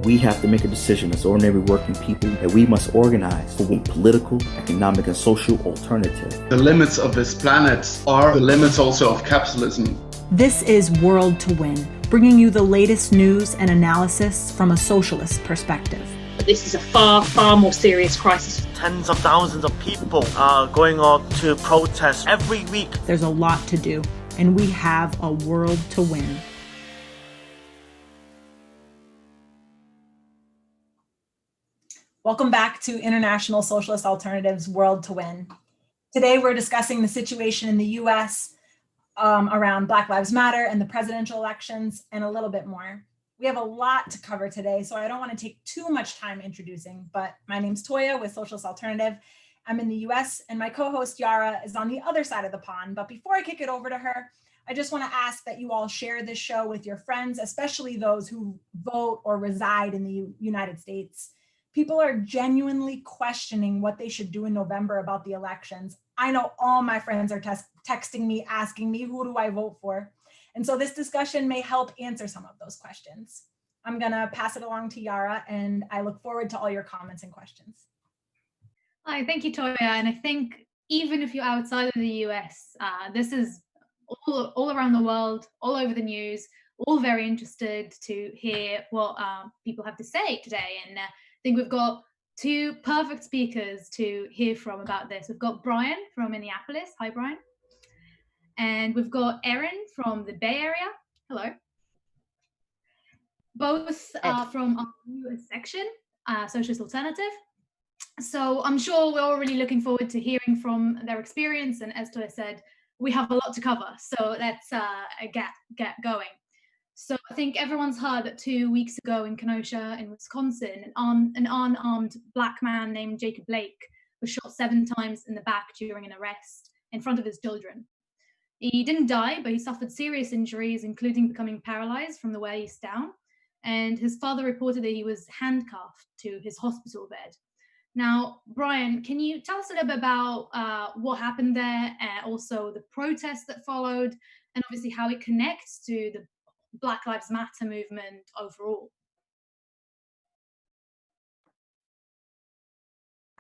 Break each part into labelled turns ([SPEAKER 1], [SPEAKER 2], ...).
[SPEAKER 1] We have to make a decision as ordinary working people that we must organize for a political, economic, and social alternative.
[SPEAKER 2] The limits of this planet are the limits also of capitalism.
[SPEAKER 3] This is World to Win, bringing you the latest news and analysis from a socialist perspective.
[SPEAKER 4] This is a far, far more serious crisis.
[SPEAKER 5] Tens of thousands of people are going out to protest every week.
[SPEAKER 3] There's a lot to do, and we have a world to win. Welcome back to International Socialist Alternatives World to Win. Today we're discussing the situation in the US around Black Lives Matter and the presidential elections and a little bit more. We have a lot to cover today, so I don't want to take too much time introducing, but my name's Toya with Socialist Alternative. I'm in the US and my co-host Yara is on the other side of the pond. But before I kick it over to her, I just want to ask that you all share this show with your friends, especially those who vote or reside in the United States. People are genuinely questioning what they should do in November about the elections. I know all my friends are texting me, asking me, who do I vote for? And so this discussion may help answer some of those questions. I'm gonna pass it along to Yara, and I look forward to all your comments and questions.
[SPEAKER 6] Hi, thank you, Toya. And I think even if you're outside of the US, this is all around the world, all over the news, all very interested to hear what people have to say today. And I think we've got two perfect speakers to hear from about this. We've got Brian from Minneapolis. Hi, Brian. And we've got Erin from the Bay Area. Hello. Both are from our newest section, Socialist Alternative. So I'm sure we're all really looking forward to hearing from their experience. And as Toya said, we have a lot to cover. So let's get going. So I think everyone's heard that 2 weeks ago in Kenosha in Wisconsin, an unarmed Black man named Jacob Blake was shot 7 times in the back during an arrest in front of his children. He didn't die, but he suffered serious injuries, including becoming paralyzed from the waist down. And his father reported that he was handcuffed to his hospital bed. Now, Brian, can you tell us a little bit about what happened there, and also the protests that followed, and obviously how it connects to the Black Lives Matter movement overall?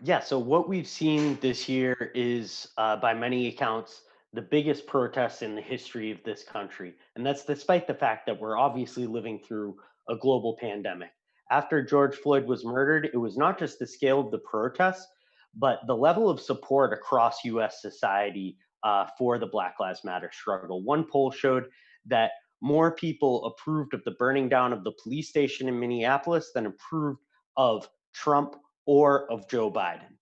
[SPEAKER 7] Yeah, so what we've seen this year is, by many accounts, the biggest protest in the history of this country. And that's despite the fact that we're obviously living through a global pandemic. After George Floyd was murdered, it was not just the scale of the protests, but the level of support across US society for the Black Lives Matter struggle. One poll showed that more people approved of the burning down of the police station in Minneapolis than approved of Trump or of Joe Biden.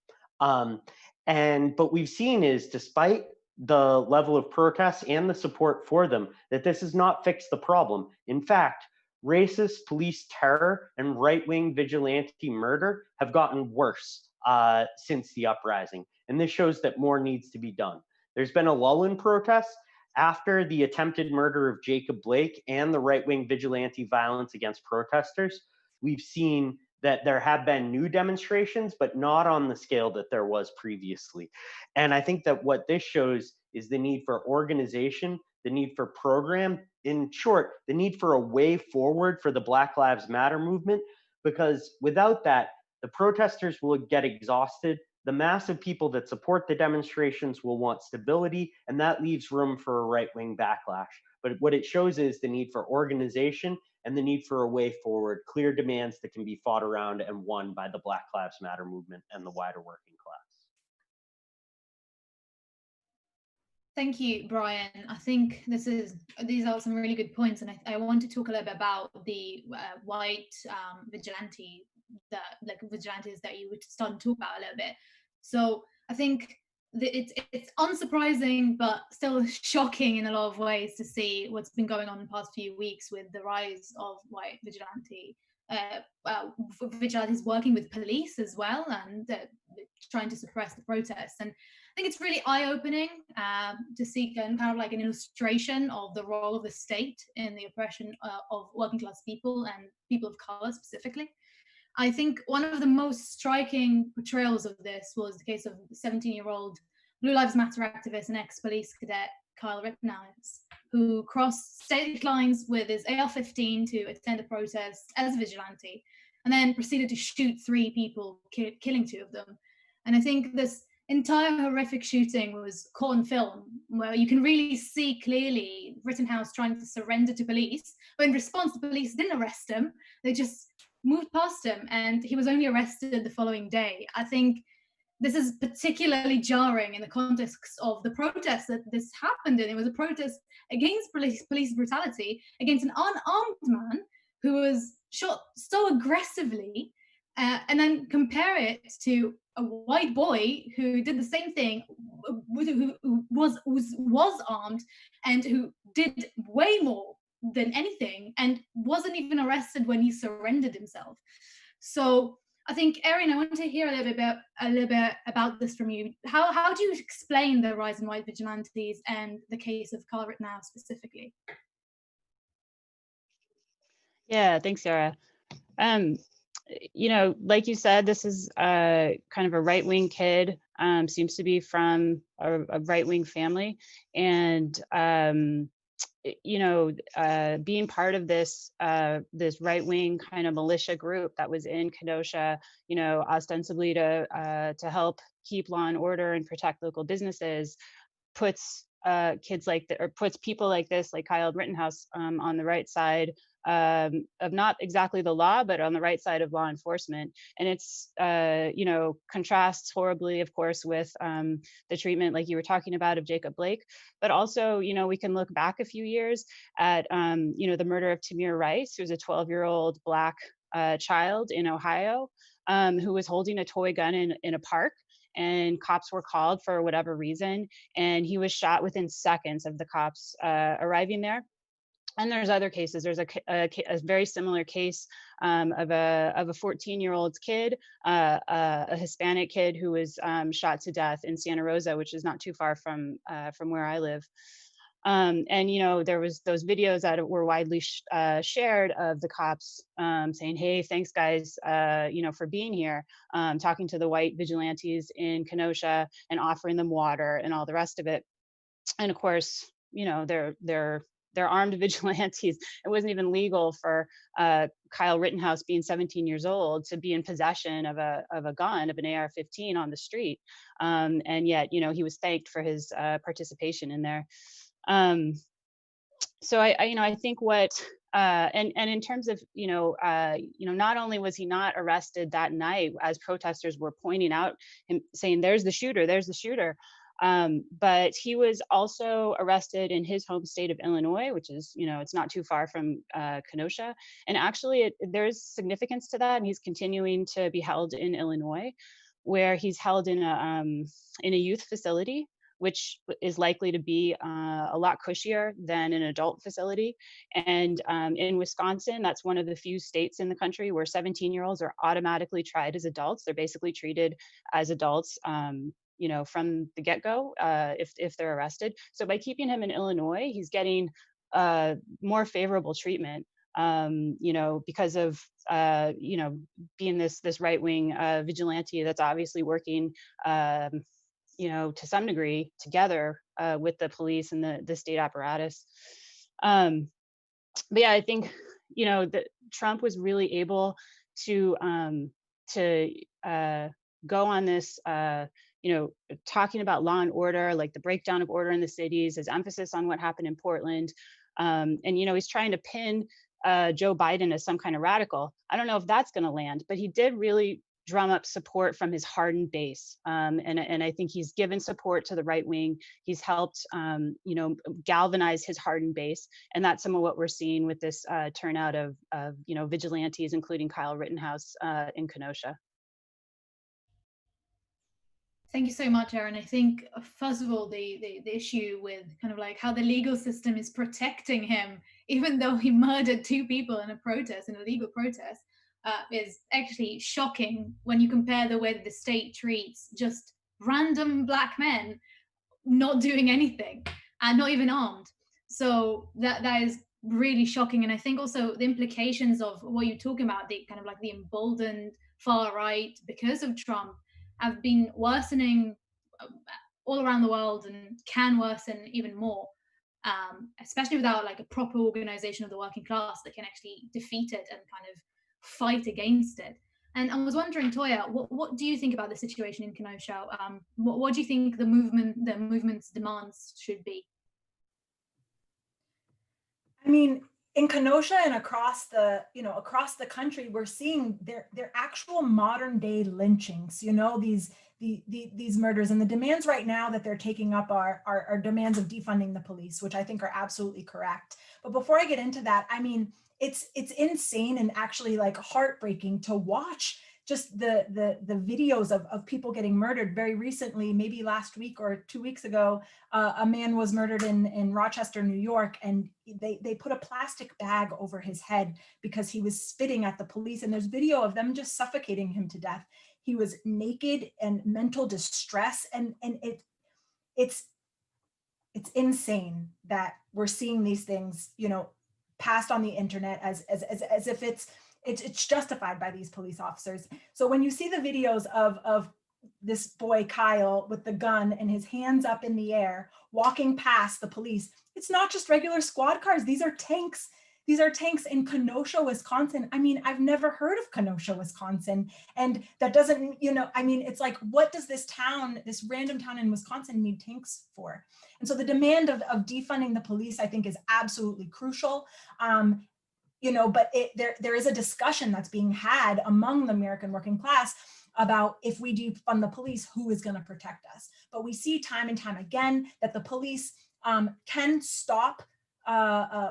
[SPEAKER 7] But we've seen is, despite the level of protests and the support for them, that this has not fixed the problem. In fact, racist police terror and right-wing vigilante murder have gotten worse since the uprising. And this shows that more needs to be done. There's been a lull in protests after the attempted murder of Jacob Blake and the right-wing vigilante violence against protesters. We've seen that there have been new demonstrations, but not on the scale that there was previously. And I think that what this shows is the need for organization, the need for program, in short, the need for a way forward for the Black Lives Matter movement, because without that, the protesters will get exhausted. The mass of people that support the demonstrations will want stability, and that leaves room for a right-wing backlash. But what it shows is the need for organization and the need for a way forward, clear demands that can be fought around and won by the Black Lives Matter movement and the wider working class.
[SPEAKER 6] Thank you, Brian. I think these are some really good points, and I want to talk a little bit about the white vigilante, vigilantes that you were starting to talk about a little bit. So I think it's unsurprising, but still shocking in a lot of ways to see what's been going on in the past few weeks with the rise of white vigilantes working with police as well, and trying to suppress the protests. And I think it's really eye-opening to see kind of like an illustration of the role of the state in the oppression of working class people and people of color specifically. I think one of the most striking portrayals of this was the case of the 17-year-old Blue Lives Matter activist and ex-police cadet Kyle Rittenhouse, who crossed state lines with his AR-15 to attend a protest as a vigilante. and then proceeded to shoot 3 people, killing 2 of them. And I think this entire horrific shooting was caught on film, where you can really see clearly Rittenhouse trying to surrender to police, but in response, the police didn't arrest him. They just moved past him, and he was only arrested the following day. I think this is particularly jarring in the context of the protest that this happened in. It was a protest against police brutality, against an unarmed man who was shot so aggressively, and then compare it to a white boy who did the same thing, who was armed and who did way more than anything and wasn't even arrested when he surrendered himself. So I think, Erin, I want to hear a little bit about this from you. How do you explain the rise in white vigilantes and the case of Carl Rittenhouse specifically?
[SPEAKER 8] Yeah, thanks, Sarah. Like you said, this is kind of a right-wing kid, seems to be from a right-wing family. And, being part of this right-wing kind of militia group that was in Kenosha, ostensibly to help keep law and order and protect local businesses, puts puts people like this, like Kyle Rittenhouse, on the right side of not exactly the law, but on the right side of law enforcement. And it's, contrasts horribly, of course, with the treatment, like you were talking about, of Jacob Blake. But also, we can look back a few years at, the murder of Tamir Rice, who's a 12-year-old Black child in Ohio, who was holding a toy gun in a park. And cops were called for whatever reason, and he was shot within seconds of the cops arriving there. And there's other cases. There's a very similar case of a 14-year-old kid, a Hispanic kid who was shot to death in Santa Rosa, which is not too far from where I live. And there was those videos that were widely shared of the cops saying, "Hey, thanks guys, for being here," talking to the white vigilantes in Kenosha and offering them water and all the rest of it. And of course, they're armed vigilantes. It wasn't even legal for Kyle Rittenhouse, being 17 years old, to be in possession of a gun, of an AR-15 on the street. And yet, he was thanked for his participation in there. So I think what and in terms of not only was he not arrested that night, as protesters were pointing out him, saying, there's the shooter, but he was also arrested in his home state of Illinois, which is, it's not too far from Kenosha. And actually there's significance to that, and he's continuing to be held in Illinois, where he's held in a youth facility, which is likely to be a lot cushier than an adult facility. And in Wisconsin, that's one of the few states in the country where 17-year-olds are automatically tried as adults. They're basically treated as adults, from the get-go, if they're arrested. So by keeping him in Illinois, he's getting more favorable treatment, because of being this right-wing vigilante that's obviously working to some degree together with the police and the state apparatus. But yeah, I think that Trump was really able to go on this talking about law and order, like the breakdown of order in the cities, his emphasis on what happened in Portland, and he's trying to pin Joe Biden as some kind of radical. I don't know if that's going to land, but he did really drum up support from his hardened base. And I think he's given support to the right wing. He's helped, galvanize his hardened base. And that's some of what we're seeing with this turnout of vigilantes, including Kyle Rittenhouse in Kenosha.
[SPEAKER 6] Thank you so much, Erin. I think, first of all, the issue with kind of like how the legal system is protecting him, even though he murdered 2 people in a legal protest, is actually shocking when you compare the way that the state treats just random Black men not doing anything and not even armed. So that is really shocking. And I think also the implications of what you're talking about, the kind of like the emboldened far right because of Trump, have been worsening all around the world and can worsen even more, especially without like a proper organization of the working class that can actually defeat it and kind of fight against it. And I was wondering, Toya, what do you think about the situation in Kenosha? What do you think the movement's demands should be?
[SPEAKER 3] I mean, in Kenosha and across the country, we're seeing their actual modern day lynchings. These murders, and the demands right now that they're taking up are demands of defunding the police, which I think are absolutely correct. But before I get into that, I mean, it's insane and actually like heartbreaking to watch just the videos of people getting murdered. Very recently, maybe last week or 2 weeks ago, a man was murdered in Rochester, New York, and they put a plastic bag over his head because he was spitting at the police. And there's video of them just suffocating him to death. He was naked and mental distress, and it's insane that we're seeing these things, passed on the internet as if it's justified by these police officers. So when you see the videos of this boy Kyle with the gun and his hands up in the air walking past the police, it's not just regular squad cars. These are tanks. These are tanks in Kenosha, Wisconsin. I mean, I've never heard of Kenosha, Wisconsin. And that doesn't, I mean, it's like, what does this random town in Wisconsin need tanks for? And so the demand of defunding the police, I think, is absolutely crucial. But there is a discussion that's being had among the American working class about, if we defund the police, who is going to protect us? But we see time and time again that the police can stop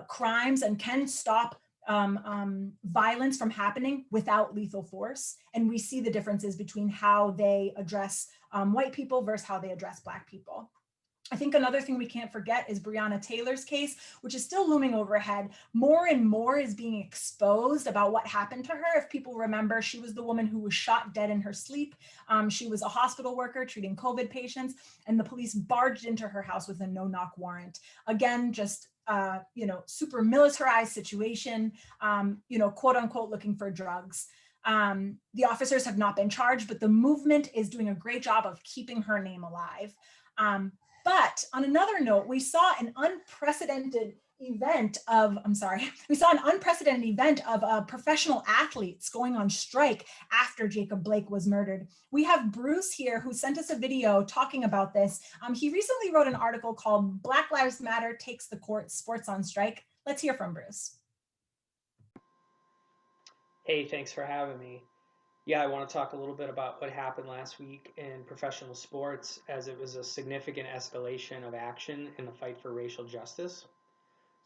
[SPEAKER 3] crimes and can stop violence from happening without lethal force. And we see the differences between how they address white people versus how they address Black people. I think another thing we can't forget is Breonna Taylor's case, which is still looming overhead. More and more is being exposed about what happened to her. If people remember, she was the woman who was shot dead in her sleep. She was a hospital worker treating COVID patients, and the police barged into her house with a no-knock warrant. Again, just super militarized situation, quote unquote, looking for drugs. The officers have not been charged, but the movement is doing a great job of keeping her name alive. But on another note, we saw an unprecedented event of professional athletes going on strike after Jacob Blake was murdered. We have Bruce here, who sent us a video talking about this. He recently wrote an article called "Black Lives Matter Takes the Court, Sports on Strike." Let's hear from Bruce.
[SPEAKER 9] Hey, thanks for having me. Yeah, I want to talk a little bit about what happened last week in professional sports, as it was a significant escalation of action in the fight for racial justice.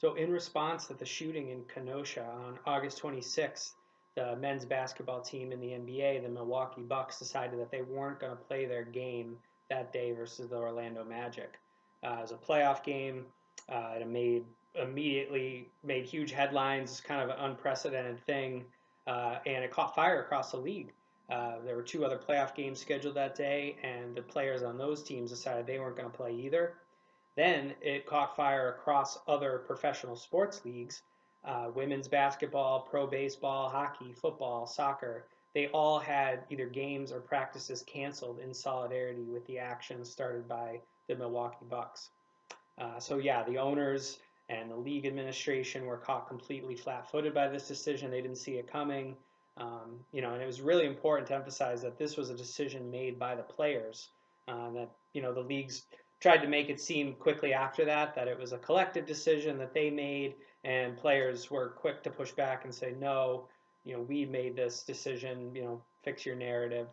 [SPEAKER 9] So in response to the shooting in Kenosha on August 26th, the men's basketball team in the NBA, the Milwaukee Bucks, decided that they weren't going to play their game that day versus the Orlando Magic. It was a playoff game. It immediately made huge headlines, kind of an unprecedented thing. And it caught fire across the league. There were 2 other playoff games scheduled that day, and the players on those teams decided they weren't going to play either. Then it caught fire across other professional sports leagues, women's basketball, pro baseball, hockey, football, soccer. They all had either games or practices canceled in solidarity with the actions started by the Milwaukee Bucks. The owners and the league administration were caught completely flat-footed by this decision. They didn't see it coming, and it was really important to emphasize that this was a decision made by the players. That the leagues tried to make it seem quickly after that it was a collective decision that they made, and players were quick to push back and say, no, we made this decision. Fix your narrative.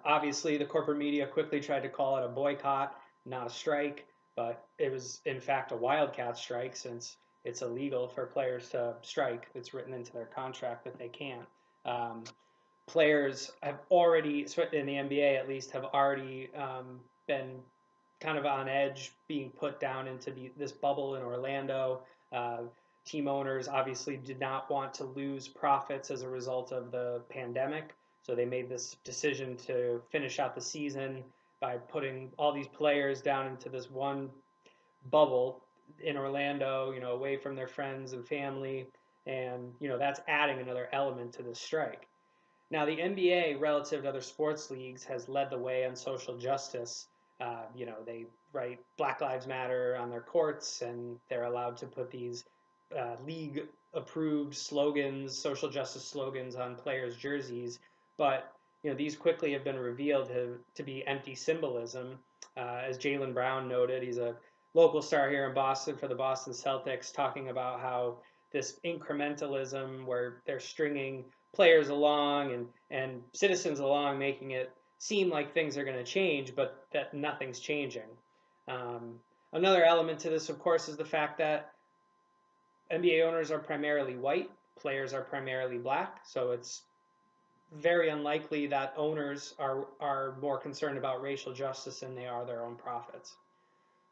[SPEAKER 9] Obviously, the corporate media quickly tried to call it a boycott, not a strike. But it was, in fact, a wildcat strike, since it's illegal for players to strike. It's written into their contract that they can't. Players have already, in the NBA at least, have already been kind of on edge, being put down into this bubble in Orlando. Team owners obviously did not want to lose profits as a result of the pandemic, so they made this decision to finish out the season by putting all these players down into this one bubble in Orlando, away from their friends and family. And, that's adding another element to this strike. Now, the NBA, relative to other sports leagues, has led the way on social justice. They write Black Lives Matter on their courts, and they're allowed to put these league approved slogans, social justice slogans on players' jerseys, but these quickly have been revealed to be empty symbolism. As Jaylen Brown noted, he's a local star here in Boston for the Boston Celtics, talking about how this incrementalism, where they're stringing players along and citizens along, making it seem like things are going to change, but that nothing's changing. Another element to this, of course, is the fact that NBA owners are primarily white, players are primarily black, so it's very unlikely that owners are more concerned about racial justice than they are their own profits.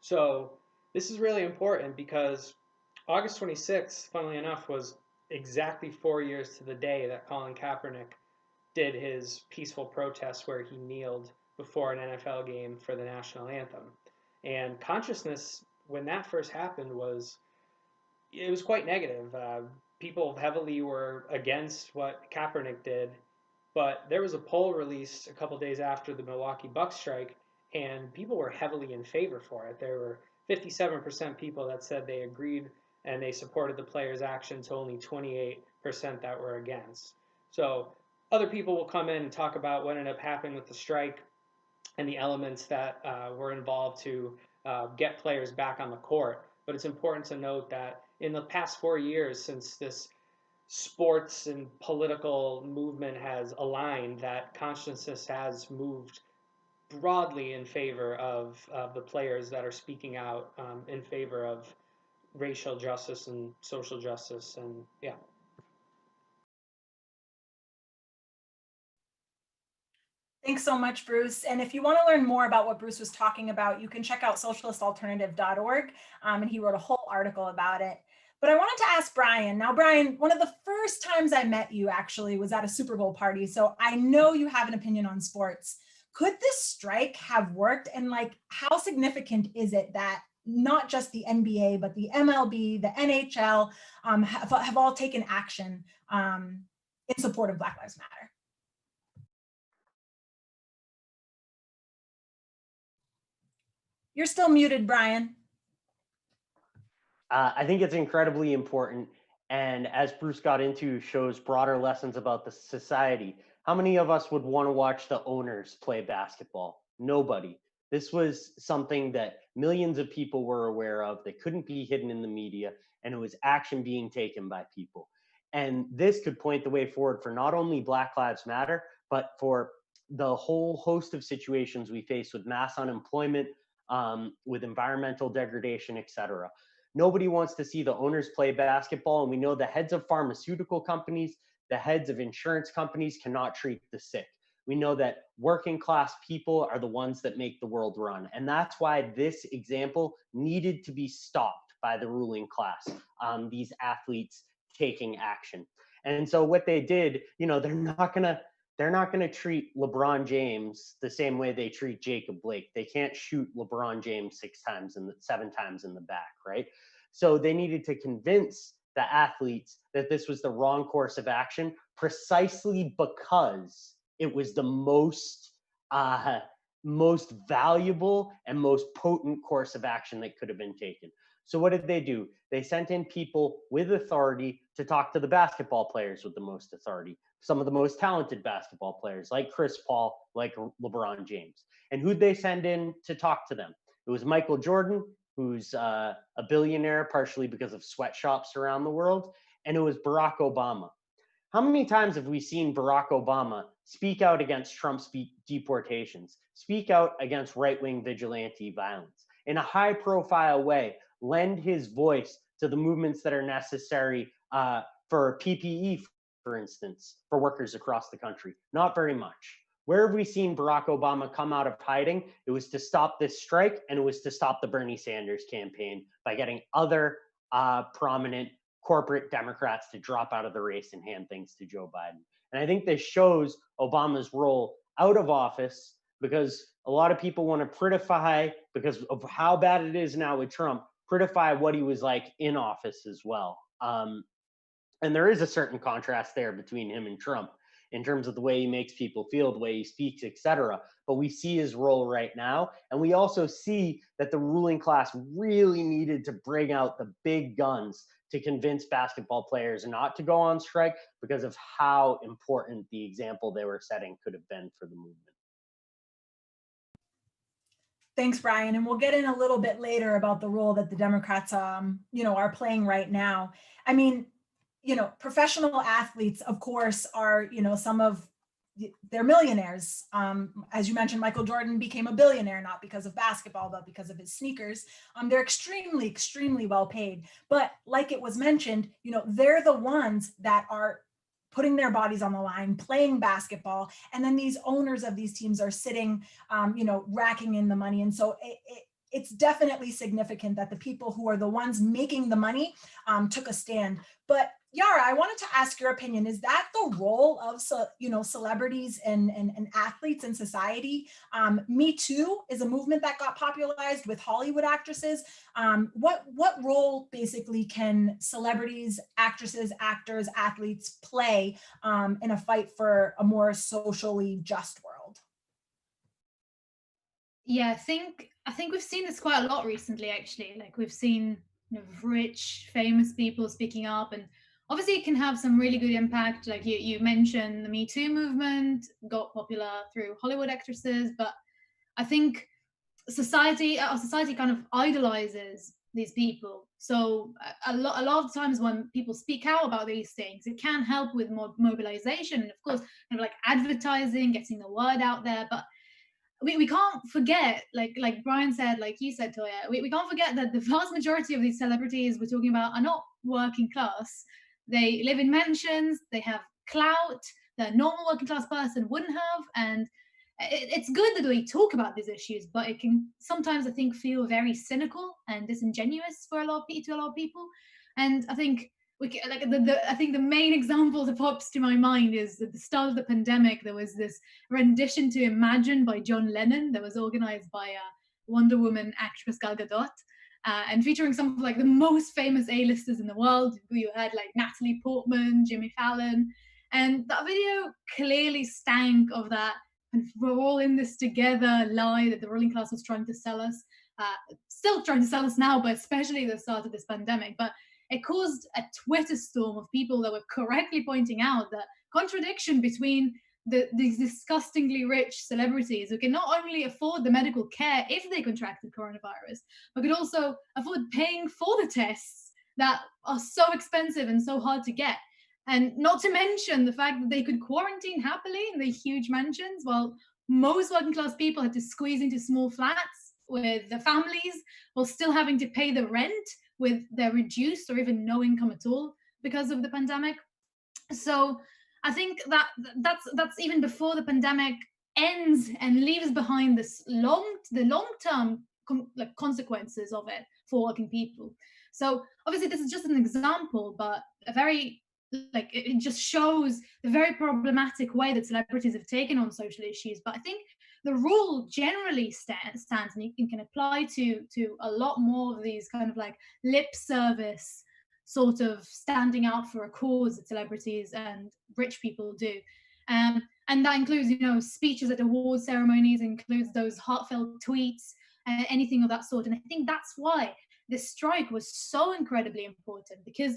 [SPEAKER 9] So this is really important because August 26th, funnily enough, was exactly 4 years to the day that Colin Kaepernick did his peaceful protest where he kneeled before an NFL game for the national anthem. And consciousness, when that first happened, was quite negative. People heavily were against what Kaepernick did, but there was a poll released a couple days after the Milwaukee Bucks strike, and people were heavily in favor for it. There were 57% people that said they agreed and they supported the players' action to only 28% that were against. So other people will come in and talk about what ended up happening with the strike and the elements that were involved to get players back on the court. But it's important to note that in the past 4 years, since this sports and political movement has aligned, that consciousness has moved broadly in favor of the players that are speaking out in favor of racial justice and social justice. And yeah.
[SPEAKER 3] Thanks so much, Bruce. And if you want to learn more about what Bruce was talking about, you can check out socialistalternative.org. And he wrote a whole article about it. But I wanted to ask Brian. Now, Brian, one of the first times I met you actually was at a Super Bowl party. So I know you have an opinion on sports. Could this strike have worked? And how significant is it that not just the NBA, but the MLB, the NHL have all taken action in support of Black Lives Matter? You're still muted, Brian.
[SPEAKER 7] I think it's incredibly important. And as Bruce got into, shows broader lessons about the society. How many of us would want to watch the owners play basketball? Nobody. This was something that millions of people were aware of. They couldn't be hidden in the media, and it was action being taken by people. And this could point the way forward for not only Black Lives Matter, but for the whole host of situations we face with mass unemployment, with environmental degradation, etc. Nobody wants to see the owners play basketball, and we know the heads of pharmaceutical companies, the heads of insurance companies cannot treat the sick. We know that working class people are the ones that make the world run, and that's why this example needed to be stopped by the ruling class, these athletes taking action. And so what they did, they're not gonna treat LeBron James the same way they treat Jacob Blake. They can't shoot LeBron James 7 times in the back, right? So they needed to convince the athletes that this was the wrong course of action, precisely because it was the most valuable and most potent course of action that could have been taken. So what did they do? They sent in people with authority to talk to the basketball players with the most authority, some of the most talented basketball players like Chris Paul, like LeBron James. And who'd they send in to talk to them? It was Michael Jordan, who's a billionaire partially because of sweatshops around the world, and it was Barack Obama. How many times have we seen Barack Obama speak out against Trump's deportations, speak out against right-wing vigilante violence in a high-profile way, lend his voice to the movements that are necessary for PPE, for instance, for workers across the country? Not very much. Where have we seen Barack Obama come out of hiding? It was to stop this strike, and it was to stop the Bernie Sanders campaign by getting other prominent corporate Democrats to drop out of the race and hand things to Joe Biden. And I think this shows Obama's role out of office, because a lot of people want to prettify, because of how bad it is now with Trump, prettify what he was like in office as well. And there is a certain contrast there between him and Trump. in terms of the way he makes people feel, the way he speaks, etc. But we see his role right now. And we also see that the ruling class really needed to bring out the big guns to convince basketball players not to go on strike because of how important the example they were setting could have been for the movement.
[SPEAKER 3] Thanks, Brian. And we'll get in a little bit later about the role that the Democrats, are playing right now. I mean, professional athletes, of course, are, they're millionaires. As you mentioned, Michael Jordan became a billionaire, not because of basketball, but because of his sneakers. They're extremely, extremely well paid. But like it was mentioned, they're the ones that are putting their bodies on the line, playing basketball. And then these owners of these teams are sitting, racking in the money. And so it's definitely significant that the people who are the ones making the money took a stand. But Yara, I wanted to ask your opinion. Is that the role of, celebrities and athletes in society? Me Too is a movement that got popularized with Hollywood actresses. What role basically can celebrities, actresses, actors, athletes play in a fight for a more socially just world?
[SPEAKER 6] Yeah, I think we've seen this quite a lot recently, actually. Like we've seen rich, famous people speaking up, and obviously it can have some really good impact. Like you mentioned, the Me Too movement got popular through Hollywood actresses, but I think our society kind of idolizes these people. So a lot of times when people speak out about these things, it can help with more mobilization, and of course, kind of like advertising, getting the word out there. But we can't forget, like Brian said, like you said, Toya, we can't forget that the vast majority of these celebrities we're talking about are not working class. They live in mansions, they have clout that a normal working class person wouldn't have. And it's good that we talk about these issues, but it can sometimes, I think, feel very cynical and disingenuous to a lot of people. And I think I think the main example that pops to my mind is at the start of the pandemic, there was this rendition to Imagine by John Lennon that was organized by Wonder Woman actress Gal Gadot, and featuring some of like the most famous A-listers in the world. You had like Natalie Portman, Jimmy Fallon, and that video clearly stank of that, and we're all in this together lie that the ruling class was trying to sell us, still trying to sell us now, but especially at the start of this pandemic. But it caused a Twitter storm of people that were correctly pointing out the contradiction between these disgustingly rich celebrities who can not only afford the medical care if they contracted coronavirus, but could also afford paying for the tests that are so expensive and so hard to get. And not to mention the fact that they could quarantine happily in their huge mansions, while most working class people had to squeeze into small flats with their families while still having to pay the rent with their reduced or even no income at all because of the pandemic. So I think that's even before the pandemic ends and leaves behind the long-term consequences of it for working people. So obviously this is just an example, but a very it just shows the very problematic way that celebrities have taken on social issues. But I think the rule generally stands and it can apply to a lot more of these kind of like lip service sort of standing out for a cause that celebrities and rich people do. And that includes, speeches at award ceremonies, includes those heartfelt tweets, anything of that sort. And I think that's why this strike was so incredibly important, because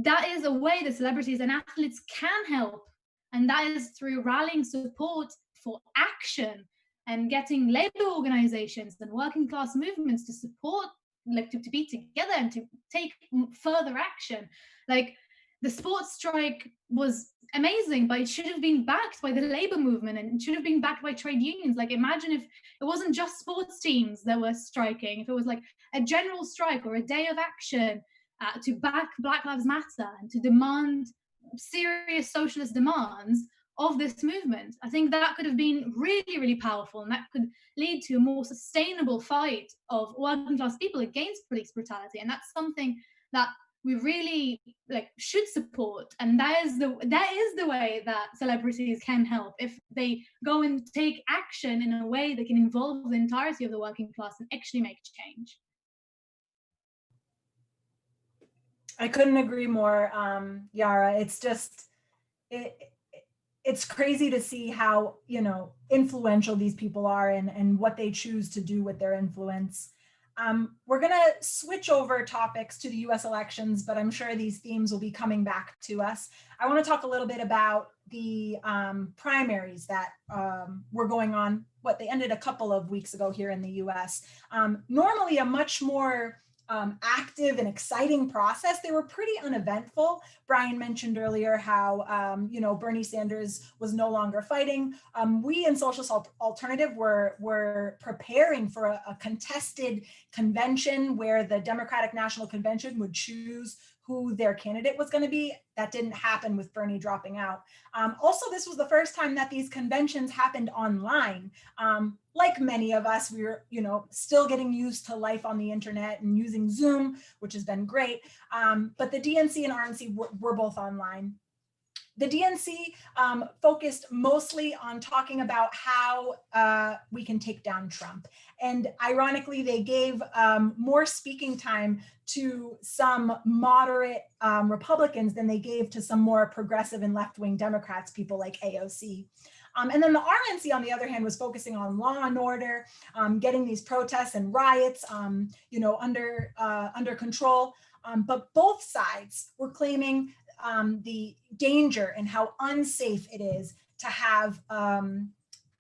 [SPEAKER 6] that is a way that celebrities and athletes can help. And that is through rallying support for action and getting labor organizations and working class movements to support, to be together and to take further action. Like the sports strike was amazing, but it should have been backed by the labor movement and it should have been backed by trade unions. Like imagine if it wasn't just sports teams that were striking, if it was like a general strike or a day of action to back Black Lives Matter and to demand serious socialist demands of this movement. I think that could have been really, really powerful, and that could lead to a more sustainable fight of working class people against police brutality. And that's something that we really should support. And that is the way that celebrities can help, if they go and take action in a way that can involve the entirety of the working class and actually make change. I
[SPEAKER 3] couldn't agree more, Yara. It's just, it's crazy to see how, you know, influential these people are and what they choose to do with their influence. We're going to switch over topics to the US elections, but I'm sure these themes will be coming back to us. I want to talk a little bit about the primaries that were going on. They ended a couple of weeks ago here in the US. Normally a much more active and exciting process. They were pretty uneventful. Brian mentioned earlier how, you know, Bernie Sanders was no longer fighting. We in Socialist Alternative were preparing for a contested convention where the Democratic National Convention would choose who their candidate was going to be. That didn't happen with Bernie dropping out. Also, this was the first time that these conventions happened online. Like many of us, we were, you know, still getting used to life on the internet and using Zoom, which has been great. But the DNC and RNC were both online. The DNC focused mostly on talking about how we can take down Trump. And ironically, they gave more speaking time to some moderate Republicans than they gave to some more progressive and left-wing Democrats, people like AOC. And then the RNC, on the other hand, was focusing on law and order, getting these protests and riots, you know, under control. But both sides were claiming the danger and how unsafe it is to have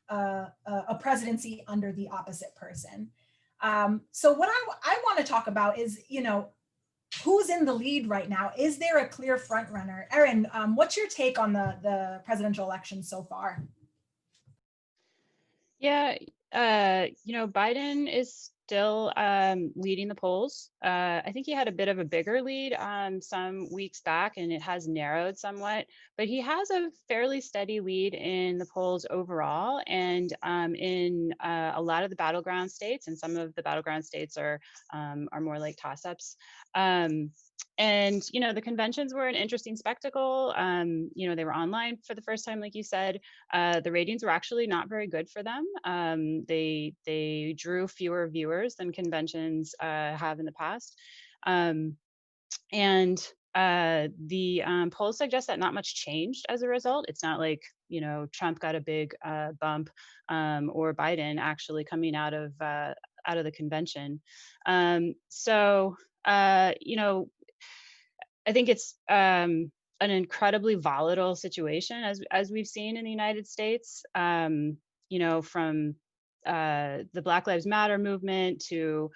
[SPEAKER 3] a presidency under the opposite person. So what I want to talk about is, you know, who's in the lead right now? Is there a clear front runner? Erin, what's your take on the presidential election so far?
[SPEAKER 8] Yeah, you know, Biden is still leading the polls. I think he had a bit of a bigger lead some weeks back, and it has narrowed somewhat, but he has a fairly steady lead in the polls overall, and in a lot of the battleground states, and some of the battleground states are more like toss-ups. And, you know, the conventions were an interesting spectacle. You know, they were online for the first time, like you said. The ratings were actually not very good for them. They drew fewer viewers than conventions have in the past. And the polls suggest that not much changed as a result. It's not like, you know, Trump got a big bump or Biden actually coming out of the convention. So, you know, I think it's an incredibly volatile situation as we've seen in the United States. You know, from the Black Lives Matter movement to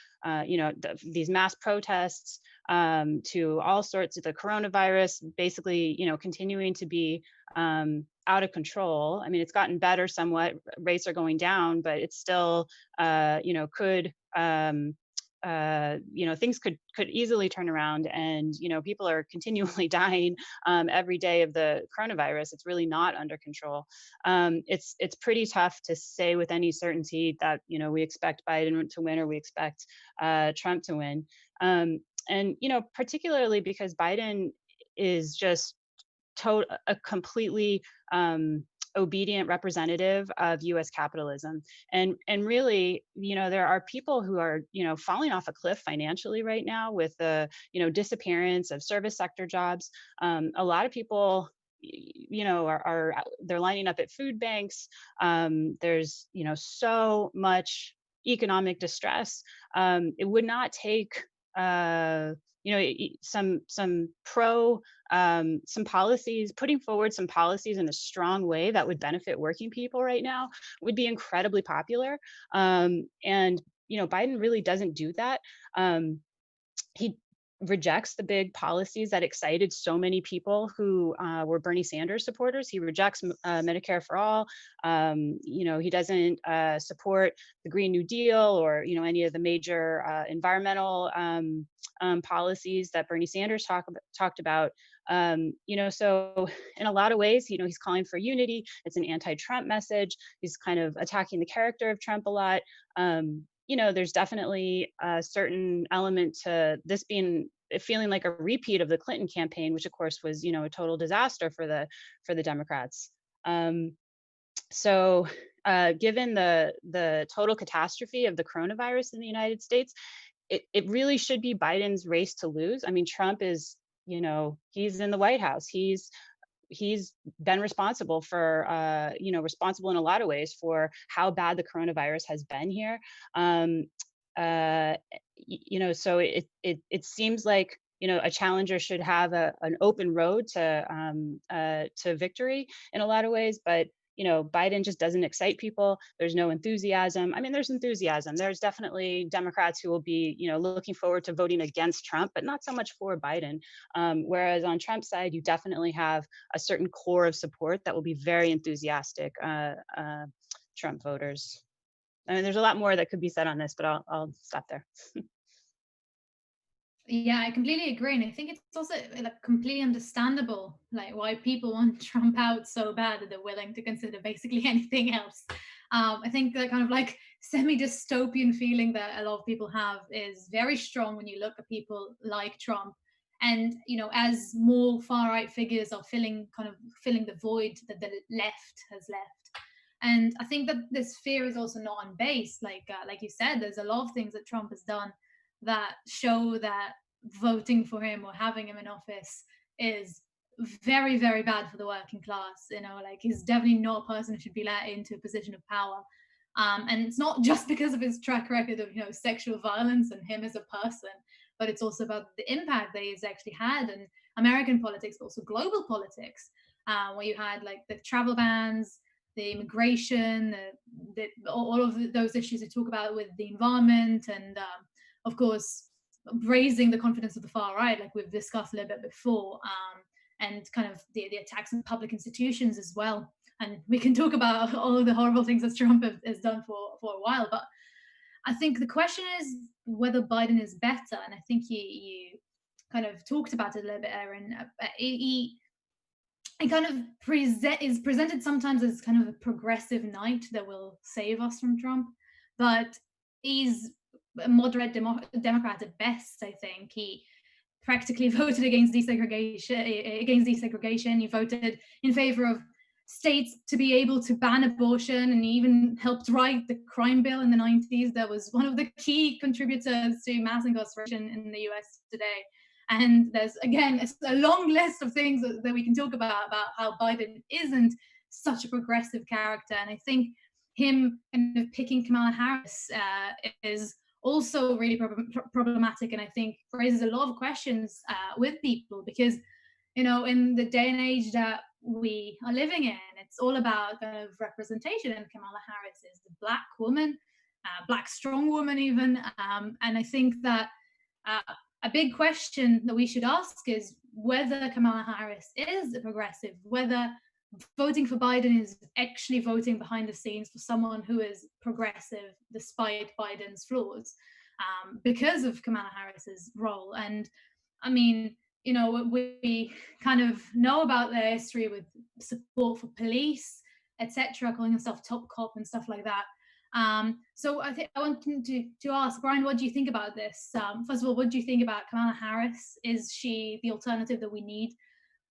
[SPEAKER 8] you know, these mass protests to all sorts of the coronavirus, basically, you know, continuing to be out of control. I mean, it's gotten better somewhat. Rates are going down, but it's still, you know, could. You know, things could easily turn around, and you know, people are continually dying every day of the coronavirus. It's really not under control. It's pretty tough to say with any certainty that, you know, we expect Biden to win or we expect Trump to win. And you know, particularly because Biden is just a completely obedient representative of U.S. capitalism, and really, you know, there are people who are, you know, falling off a cliff financially right now with the, you know, disappearance of service sector jobs. A lot of people, you know, they're lining up at food banks. There's, you know, so much economic distress. It would not take you know, some policies, putting forward some policies in a strong way that would benefit working people right now would be incredibly popular. And, you know, Biden really doesn't do that. He rejects the big policies that excited so many people who were Bernie Sanders supporters. He rejects Medicare for all. You know, he doesn't support the Green New Deal or, you know, any of the major environmental policies that Bernie Sanders talked about. You know, so in a lot of ways, you know, he's calling for unity. It's an anti-Trump message. He's kind of attacking the character of Trump a lot. You know, there's definitely a certain element to this feeling like a repeat of the Clinton campaign, which of course was, you know, a total disaster for the Democrats. So given the total catastrophe of the coronavirus in the United States, it really should be Biden's race to lose. I mean, Trump is, you know, he's in the White House. He's he's been responsible for, responsible in a lot of ways for how bad the coronavirus has been here. So it seems like, a challenger should have an open road to victory in a lot of ways, but Biden just doesn't excite people. There's no enthusiasm. I mean, there's enthusiasm. There's definitely Democrats who will be, looking forward to voting against Trump, but not so much for Biden. Whereas on Trump's side, you definitely have a certain core of support that will be very enthusiastic Trump voters. I mean, there's a lot more that could be said on this, but I'll stop there.
[SPEAKER 6] Yeah, I completely agree, and I think it's also like completely understandable, like why people want Trump out so bad that they're willing to consider basically anything else. I think that kind of like semi-dystopian feeling that a lot of people have is very strong when you look at people like Trump, and as more far-right figures are filling the void that the left has left. And I think that this fear is also not unbased. Like you said, there's a lot of things that Trump has done that show that voting for him or having him in office is very, very bad for the working class. Like he's definitely not a person who should be let into a position of power. And it's not just because of his track record of sexual violence and him as a person, but it's also about the impact that he's actually had in American politics, but also global politics, where you had like the travel bans, the immigration, all of those issues we talk about with the environment, and of course, raising the confidence of the far right, like we've discussed a little bit before, and kind of the attacks on public institutions as well. And we can talk about all of the horrible things that Trump has done for a while, but I think the question is whether Biden is better. And I think you kind of talked about it a little bit, Aaron. He kind of is presented sometimes as kind of a progressive knight that will save us from Trump, but he's a moderate Democrat at best. I think he practically voted against desegregation. He voted in favor of states to be able to ban abortion, and he even helped write the crime bill in the 90s. That was one of the key contributors to mass incarceration in the US today. And there's, again, a long list of things that we can talk about how Biden isn't such a progressive character. And I think him kind of picking Kamala Harris is also really problematic, and I think raises a lot of questions with people, because in the day and age that we are living in, it's all about kind of representation, and Kamala Harris is the Black woman, Black strong woman even, and I think that a big question that we should ask is whether Kamala Harris is a progressive, whether voting for Biden is actually voting behind the scenes for someone who is progressive despite Biden's flaws, because of Kamala Harris's role. And I mean, we kind of know about their history with support for police, etc., calling themselves top cop and stuff like that. So I think I wanted to ask Brian, what do you think about this? First of all, what do you think about Kamala Harris? Is she the alternative that we need?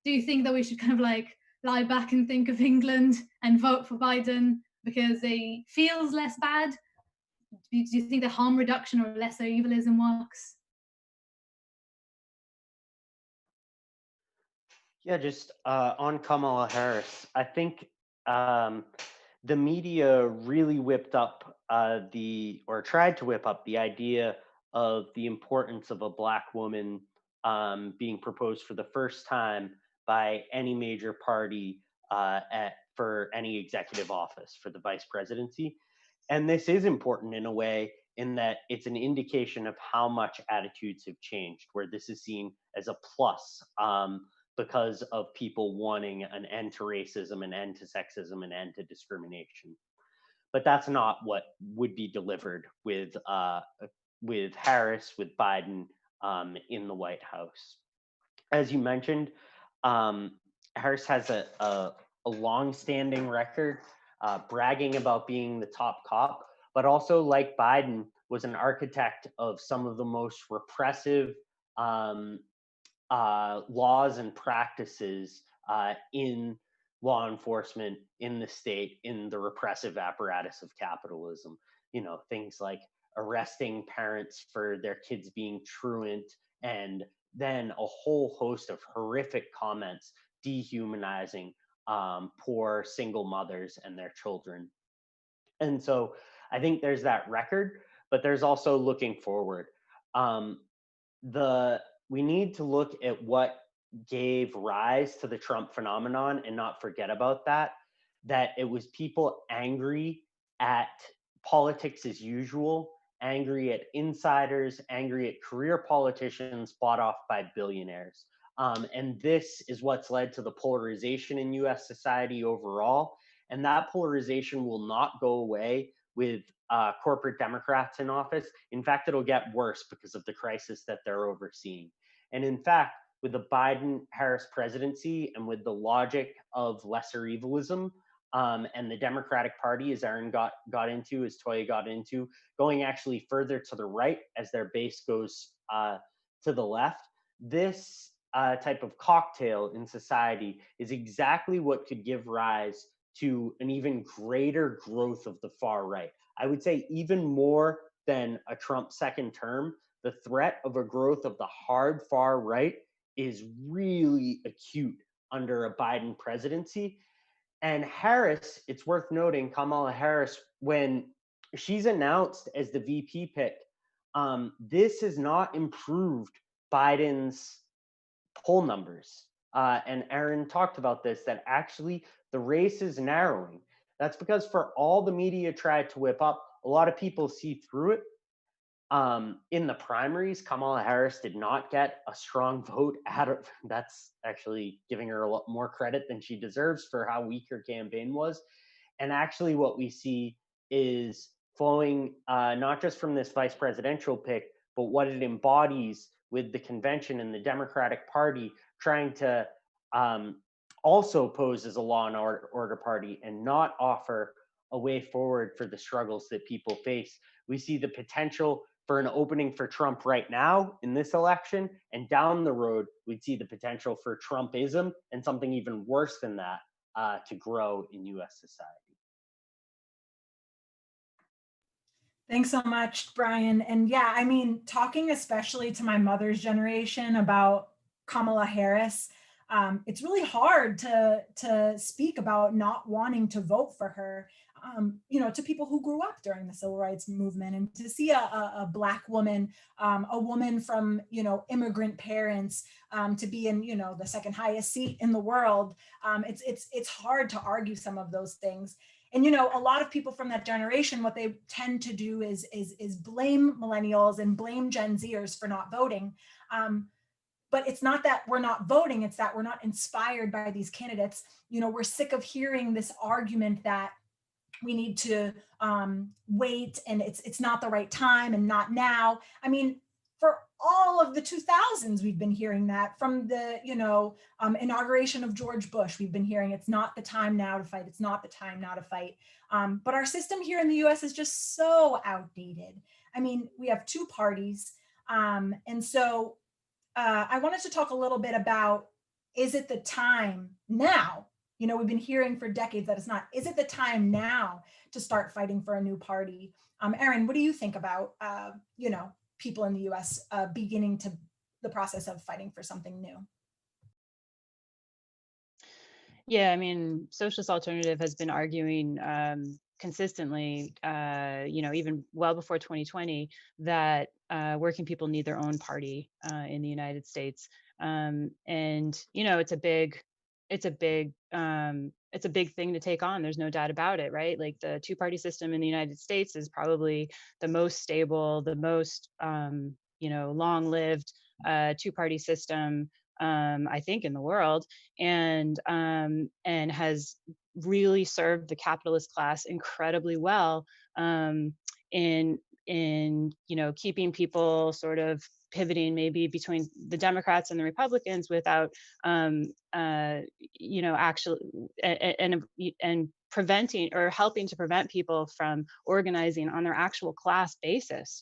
[SPEAKER 6] Do you think that we should kind of like lie back and think of England and vote for Biden because he feels less bad? Do you think the harm reduction or lesser evilism works?
[SPEAKER 7] Yeah, just on Kamala Harris, I think the media really whipped up tried to whip up the idea of the importance of a Black woman being proposed for the first time by any major party for any executive office for the vice presidency. And this is important in a way, in that it's an indication of how much attitudes have changed, where this is seen as a plus because of people wanting an end to racism, an end to sexism, an end to discrimination. But that's not what would be delivered with Harris, with Biden in the White House. As you mentioned, Harris has a long-standing record bragging about being the top cop, but also, like Biden, was an architect of some of the most repressive laws and practices in law enforcement in the state, in the repressive apparatus of capitalism. Things like arresting parents for their kids being truant, and then a whole host of horrific comments dehumanizing poor single mothers and their children. And so I think there's that record, but there's also looking forward. We need to look at what gave rise to the Trump phenomenon and not forget about that it was people angry at politics as usual, angry at insiders, angry at career politicians bought off by billionaires. And this is what's led to the polarization in US society overall. And that polarization will not go away with corporate Democrats in office. In fact, it'll get worse because of the crisis that they're overseeing. And in fact, with the Biden-Harris presidency and with the logic of lesser evilism, and the Democratic Party, as Aaron got into, as Toya got into, going actually further to the right as their base goes to the left, this type of cocktail in society is exactly what could give rise to an even greater growth of the far right. I would say even more than a Trump second term, the threat of a growth of the hard far right is really acute under a Biden presidency. And Harris, it's worth noting, Kamala Harris, when she's announced as the VP pick, this has not improved Biden's poll numbers. And Aaron talked about this, that actually the race is narrowing. That's because for all the media tried to whip up, a lot of people see through it. In the primaries, Kamala Harris did not get a strong vote out of, that's actually giving her a lot more credit than she deserves for how weak her campaign was. And actually what we see is flowing not just from this vice presidential pick, but what it embodies with the convention and the Democratic Party trying to also pose as a law and order party and not offer a way forward for the struggles that people face. We see the potential for an opening for Trump right now in this election, and down the road, we'd see the potential for Trumpism and something even worse than that to grow in US society.
[SPEAKER 3] Thanks so much, Brian. And yeah, I mean, talking especially to my mother's generation about Kamala Harris, it's really hard to speak about not wanting to vote for her, to people who grew up during the civil rights movement, and to see a Black woman, a woman from, immigrant parents, to be in, the second highest seat in the world. It's hard to argue some of those things. And, a lot of people from that generation, what they tend to do is blame millennials and blame Gen Zers for not voting. But it's not that we're not voting, it's that we're not inspired by these candidates. We're sick of hearing this argument that we need to wait and it's not the right time and not now. I mean, for all of the 2000s, we've been hearing that. From the inauguration of George Bush, we've been hearing it's not the time now to fight. It's not the time now to fight. But our system here in the US is just so outdated. I mean, we have two parties. And so I wanted to talk a little bit about, is it the time now? We've been hearing for decades that it's not. Is it the time now to start fighting for a new party? Aaron, what do you think about, people in the US beginning to the process of fighting for something new?
[SPEAKER 8] Yeah, I mean, Socialist Alternative has been arguing consistently, even well before 2020, that working people need their own party in the United States. And, it's a big thing to take on. There's no doubt about it, right? Like the two-party system in the United States is probably the most stable, the most, long-lived two-party system, I think, in the world, and has really served the capitalist class incredibly well in keeping people sort of pivoting maybe between the Democrats and the Republicans without actually and preventing or helping to prevent people from organizing on their actual class basis,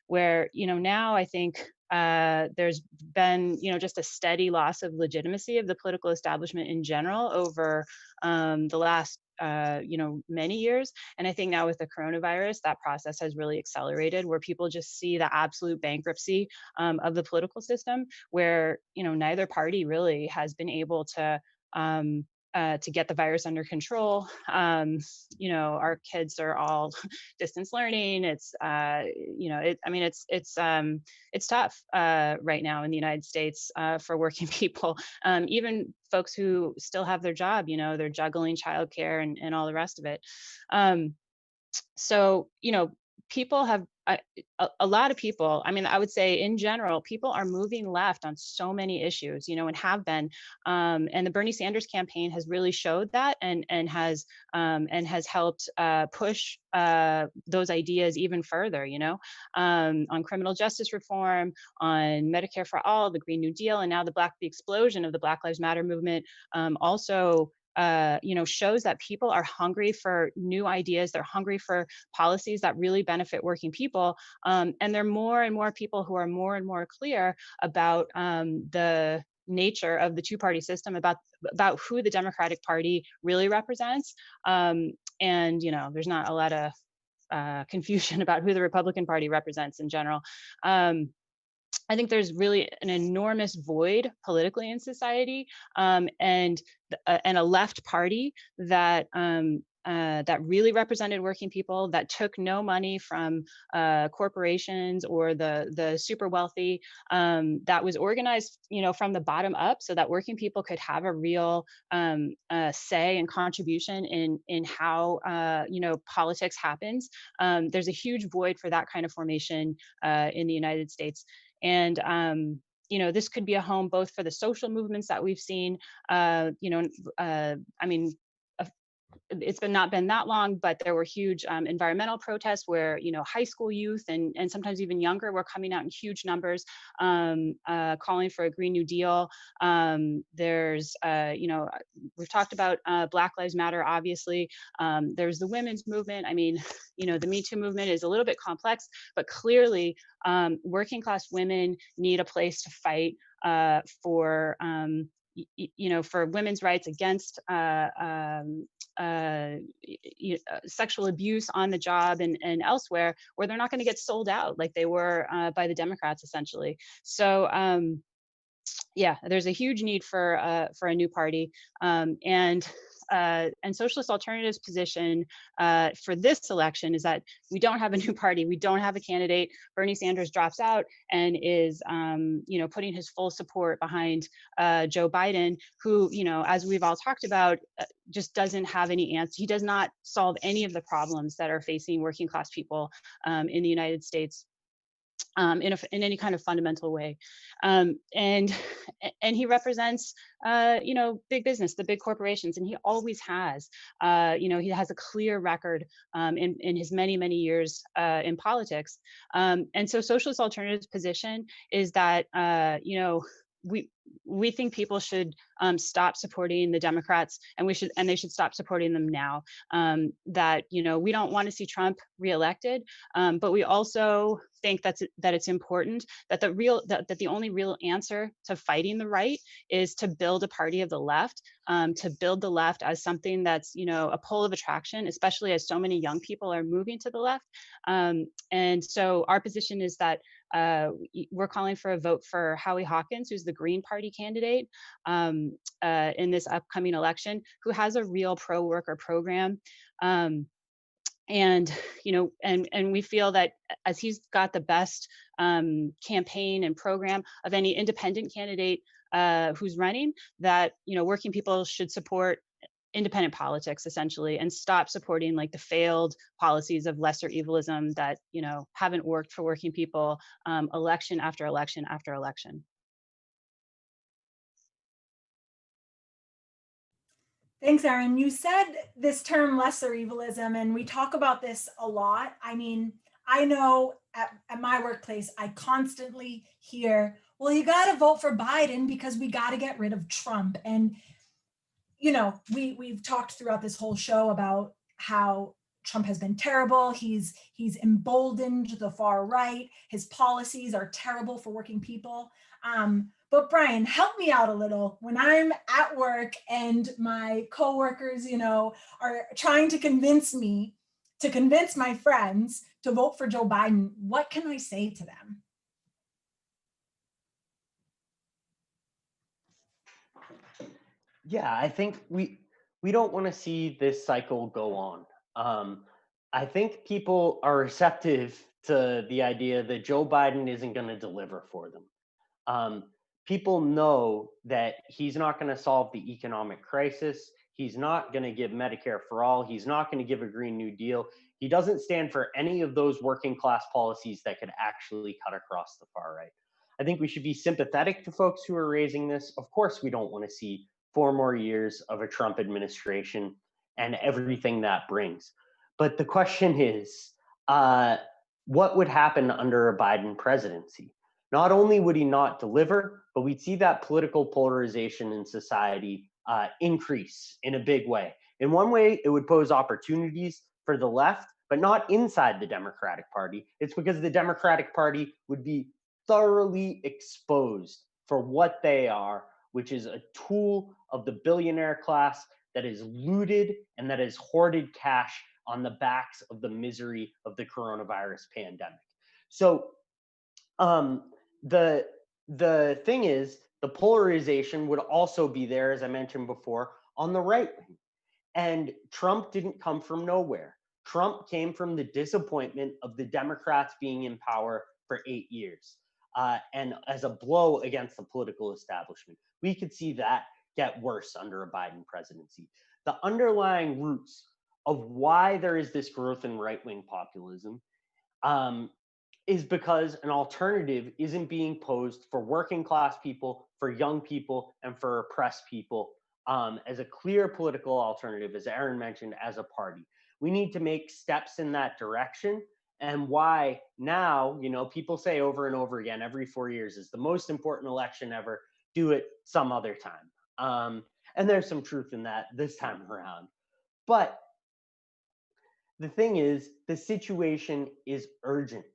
[SPEAKER 8] where now I think there's been just a steady loss of legitimacy of the political establishment in general over the last many years. And I think now with the coronavirus, that process has really accelerated, where people just see the absolute bankruptcy of the political system, where neither party really has been able to get the virus under control. Our kids are all distance learning. It's it's tough right now in the United States for working people, even folks who still have their job. They're juggling childcare and all the rest of it. So people have a lot of people, I would say in general, people are moving left on so many issues, and have been, and the Bernie Sanders campaign has really showed that, and has helped push those ideas even further, on criminal justice reform, on Medicare for all, the Green New Deal, and now the explosion of the Black Lives Matter movement also shows that people are hungry for new ideas. They're hungry for policies that really benefit working people. And there are more and more people who are more and more clear about the nature of the two-party system, about who the Democratic Party really represents. And there's not a lot of confusion about who the Republican Party represents in general. I think there's really an enormous void politically in society, and a left party that really represented working people, that took no money from corporations or the super wealthy, that was organized, from the bottom up, so that working people could have a real say and contribution in how politics happens. There's a huge void for that kind of formation in the United States. And this could be a home both for the social movements that we've seen. It's not been that long, but there were huge environmental protests where high school youth and sometimes even younger were coming out in huge numbers, calling for a Green New Deal. There's we've talked about Black Lives Matter, obviously. There's the women's movement. The Me Too movement is a little bit complex, but clearly working class women need a place to fight for women's rights, against sexual abuse on the job and elsewhere, where they're not going to get sold out like they were by the Democrats, essentially. So there's a huge need for a new party, and Socialist Alternative's position for this election is that we don't have a new party. We don't have a candidate. Bernie Sanders drops out and is, putting his full support behind Joe Biden, who, as we've all talked about, just doesn't have any answer. He does not solve any of the problems that are facing working class people in the United States. In any kind of fundamental way, and he represents big business, the big corporations, and he always has. He has a clear record in his many years in politics, and so Socialist Alternative's position is that we think people should stop supporting the Democrats, and they should stop supporting them now. That we don't want to see Trump reelected, but we also think that it's important that the only real answer to fighting the right is to build a party of the left, to build the left as something that's a pole of attraction, especially as so many young people are moving to the left. And so our position is that we're calling for a vote for Howie Hawkins, who's the Green Party candidate in this upcoming election, who has a real pro-worker program. And we feel that as he's got the best campaign and program of any independent candidate who's running, that working people should support independent politics, essentially, and stop supporting like the failed policies of lesser evilism that haven't worked for working people election after election after election.
[SPEAKER 3] Thanks, Erin. You said this term lesser evilism, and we talk about this a lot. I know at my workplace, I constantly hear, well, you got to vote for Biden because we got to get rid of Trump. And, we've talked throughout this whole show about how Trump has been terrible. He's emboldened the far right. His policies are terrible for working people. But Brian, help me out a little. When I'm at work and my coworkers, are trying to convince my friends to vote for Joe Biden, what can I say to them?
[SPEAKER 7] Yeah, I think we don't want to see this cycle go on. I think people are receptive to the idea that Joe Biden isn't going to deliver for them. People know that he's not going to solve the economic crisis. He's not going to give Medicare for all. He's not going to give a Green New Deal. He doesn't stand for any of those working class policies that could actually cut across the far right. I think we should be sympathetic to folks who are raising this. Of course, we don't want to see 4 more years of a Trump administration and everything that brings. But the question is, what would happen under a Biden presidency? Not only would he not deliver, but we'd see that political polarization in society increase in a big way. In one way, it would pose opportunities for the left, but not inside the Democratic Party. It's because the Democratic Party would be thoroughly exposed for what they are, which is a tool of the billionaire class that is looted and that has hoarded cash on the backs of the misery of the coronavirus pandemic. So the thing is, the polarization would also be there, as I mentioned before, on the right wing. And Trump didn't come from nowhere. Trump came from the disappointment of the Democrats being in power for 8 years. And as a blow against the political establishment, we could see that get worse under a Biden presidency. The underlying roots of why there is this growth in right-wing populism is because an alternative isn't being posed for working class people, for young people, and for oppressed people as a clear political alternative, as Aaron mentioned, as a party. We need to make steps in that direction. And why now, people say over and over again, every 4 years is the most important election ever, do it some other time. And there's some truth in that this time around. But the thing is, the situation is urgent.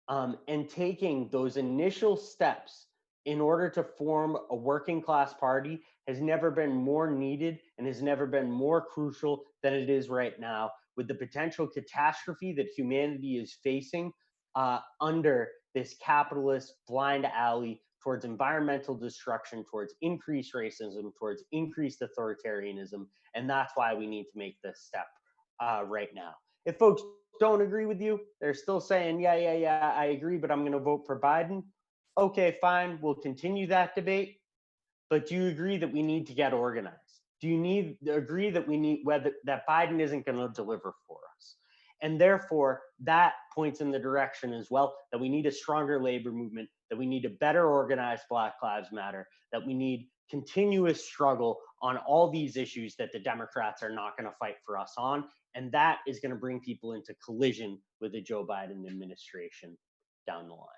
[SPEAKER 7] And taking those initial steps in order to form a working class party has never been more needed and has never been more crucial than it is right now, with the potential catastrophe that humanity is facing under this capitalist blind alley towards environmental destruction, towards increased racism, towards increased authoritarianism. And that's why we need to make this step right now. If folks don't agree with you, they're still saying, yeah, I agree, but I'm going to vote for Biden. Okay, fine. We'll continue that debate. But do you agree that we need to get organized? Do you agree that that Biden isn't going to deliver for us? And therefore, that points in the direction as well that we need a stronger labor movement, that we need a better organized Black Lives Matter, that we need continuous struggle on all these issues that the Democrats are not going to fight for us on. And that is going to bring people into collision with the Joe Biden administration down the line.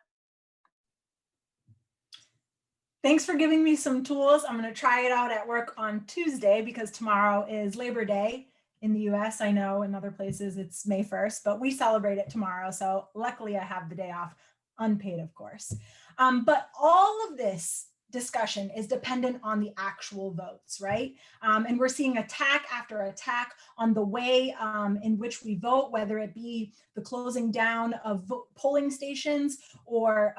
[SPEAKER 3] Thanks for giving me some tools. I'm going to try it out at work on Tuesday because tomorrow is Labor Day in the US. I know in other places it's May 1st, but we celebrate it tomorrow. So luckily I have the day off, unpaid, of course. But all of this discussion is dependent on the actual votes, right? And we're seeing attack after attack on the way in which we vote, whether it be the closing down of polling stations or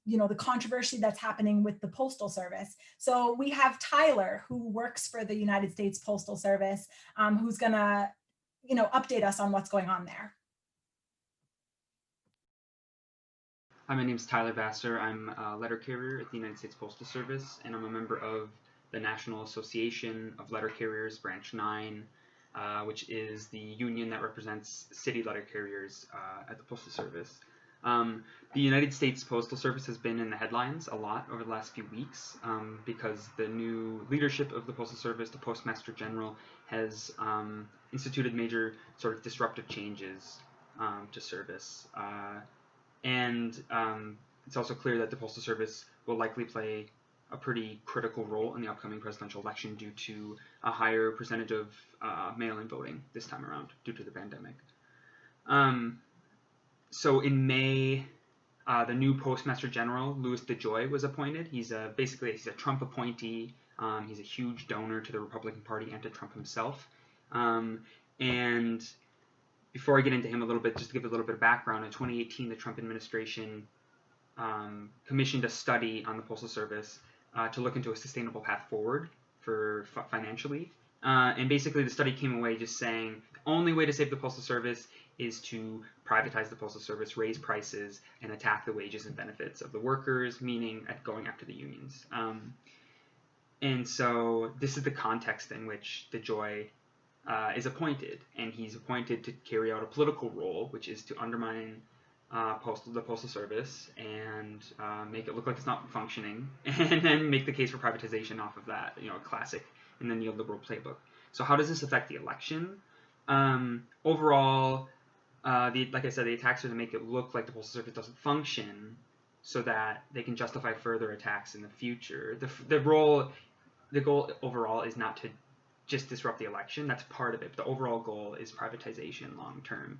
[SPEAKER 3] the controversy that's happening with the Postal Service. So we have Tyler, who works for the United States Postal Service, who's gonna update us on what's going on there.
[SPEAKER 10] Hi, my name is Tyler Vassar. I'm a letter carrier at the United States Postal Service, and I'm a member of the National Association of Letter Carriers, Branch 9, which is the union that represents city letter carriers at the Postal Service. The United States Postal Service has been in the headlines a lot over the last few weeks because the new leadership of the Postal Service, the Postmaster General, has instituted major sort of disruptive changes to service. And it's also clear that the Postal Service will likely play a pretty critical role in the upcoming presidential election due to a higher percentage of mail-in voting this time around due to the pandemic. So in May, the new Postmaster General, Louis DeJoy, was appointed. He's basically a Trump appointee. He's a huge donor to the Republican Party and to Trump himself. And before I get into him a little bit, just to give a little bit of background, in 2018, the Trump administration commissioned a study on the Postal Service to look into a sustainable path forward for financially. And basically the study came away just saying the only way to save the Postal Service is to privatize the Postal Service, raise prices, and attack the wages and benefits of the workers, meaning going after the unions. And so this is the context in which DeJoy is appointed, and he's appointed to carry out a political role, which is to undermine the Postal Service and make it look like it's not functioning, and then make the case for privatization off of that, a classic in the neoliberal playbook. So how does this affect the election? Overall, like I said, the attacks are to make it look like the Postal Service doesn't function so that they can justify further attacks in the future. The goal overall is not to just disrupt the election. That's part of it. But the overall goal is privatization long term.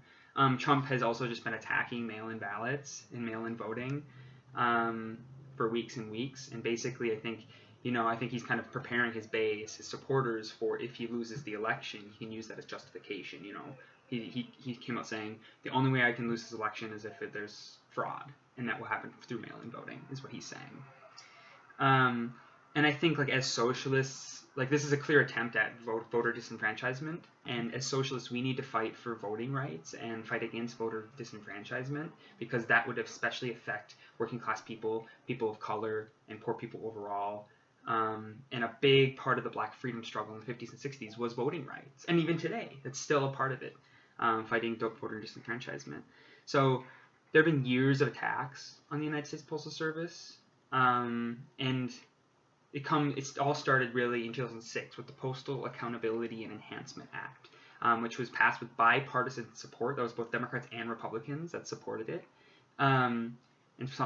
[SPEAKER 10] Trump has also just been attacking mail-in ballots and mail-in voting for weeks and weeks. And basically, I think he's kind of preparing his base, his supporters, for if he loses the election, he can use that as justification. He came out saying the only way I can lose this election is if there's fraud, and that will happen through mail-in voting, is what he's saying. And I think, as socialists, this is a clear attempt at voter disenfranchisement, and as socialists, we need to fight for voting rights and fight against voter disenfranchisement, because that would especially affect working class people, people of color, and poor people overall. And a big part of the Black freedom struggle in the 50s and 60s was voting rights, and even today, it's still a part of it, fighting voter disenfranchisement. So there have been years of attacks on the United States Postal Service, and it all started really in 2006 with the Postal Accountability and Enhancement Act, which was passed with bipartisan support. That was both Democrats and Republicans that supported it, and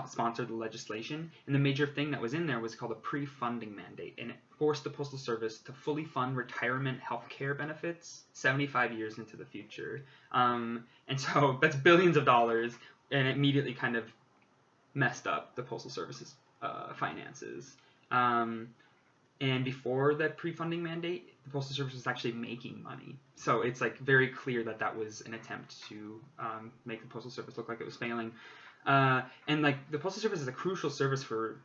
[SPEAKER 10] sponsored the legislation. And the major thing that was in there was called a pre-funding mandate, and it forced the Postal Service to fully fund retirement health care benefits 75 years into the future. And so that's billions of dollars, and it immediately kind of messed up the Postal Service's finances. And before that pre-funding mandate, the Postal Service was actually making money. So it's very clear that was an attempt to make the Postal Service look like it was failing. And the Postal Service is a crucial service for